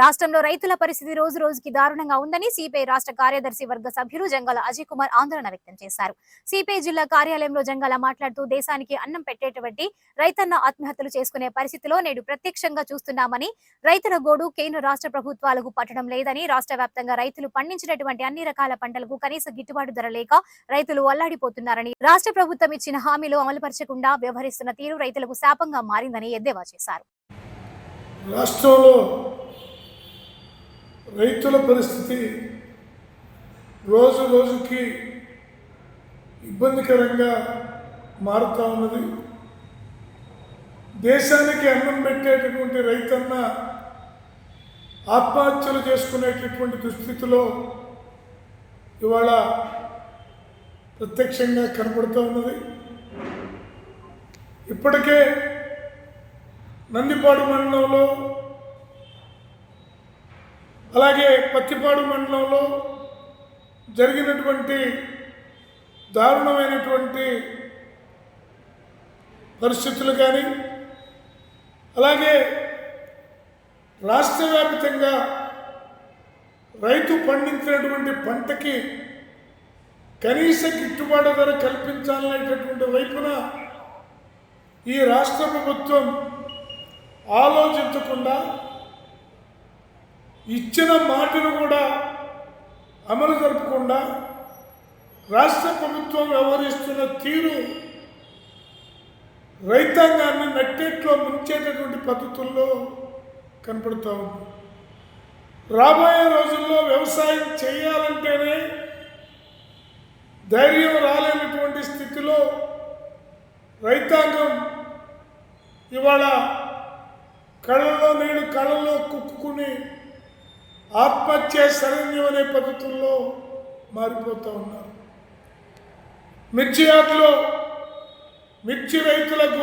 రాష్ట్రంలో రైతుల పరిస్థితి రోజు రోజుకి దారుణంగా ఉందని సిపిఐ రాష్ట్ర కార్యదర్శి వర్గ సభ్యులు జంగాల అజయ్ కుమార్ ఆందోళన వ్యక్తం చేశారు. సిపిఐ జిల్లా కార్యాలయంలో జంగాల మాట్లాడుతూ దేశానికి అన్నం పెట్టేటువంటి రైతన్న ఆత్మహత్యలు చేసుకునే పరిస్థితిలో నేడు ప్రత్యక్షంగా చూస్తున్నామని, రైతుల గోడు కేంద్ర రాష్ట్ర ప్రభుత్వాలకు పట్టడం లేదని, రాష్ట్ర వ్యాప్తంగా రైతులు పండించినటువంటి అన్ని రకాల పంటలకు కనీస గిట్టుబాటు ధర లేక రైతులు అల్లాడిపోతున్నారని, రాష్ట్ర ప్రభుత్వం ఇచ్చిన హామీలు అమలుపరచకుండా వ్యవహరిస్తున్న తీరు రైతులకు శాపంగా మారిందని ఎద్దేవా చేశారు. రాష్ట్రంలో రైతుల పరిస్థితి రోజు రోజుకి ఇబ్బందికరంగా మారుతూ ఉన్నది. దేశానికి అన్నం పెట్టేటటువంటి రైతన్న ఆత్మహత్యలు చేసుకునేటటువంటి దుస్థితిలో ఇవాళ ప్రత్యక్షంగా కనపడుతూ ఉన్నది. ఇప్పటికే నందిపాడు మండలంలో, అలాగే పత్తిపాడు మండలంలో జరిగినటువంటి దారుణమైనటువంటి పరిస్థితులు కానీ, అలాగే రాష్ట్ర వ్యాప్తంగా రైతు పండించినటువంటి పంటకి కనీస గిట్టుబాటు ధర కల్పించాలనేటటువంటి వైపున ఈ రాష్ట్ర ప్రభుత్వం ఆలోచించకుండా ఇచ్చిన మాటను కూడా అమలు జరపకుండా రాష్ట్ర ప్రభుత్వం వ్యవహరిస్తున్న తీరు రైతాంగాన్ని నట్టేట్లో ముంచేటటువంటి పద్ధతుల్లో కనపడుతూ ఉంది. రాబోయే రోజుల్లో వ్యవసాయం చేయాలంటేనే ధైర్యం రాలేనటువంటి స్థితిలో రైతాంగం ఇవాళ కళ్ళలో నీళ్ళు కళ్ళలో కుక్కుని ఆత్మహత్య శరణ్యం అనే పద్ధతుల్లో మారిపోతూ ఉన్నారు. మిర్చి యార్డులో మిర్చి రైతులకు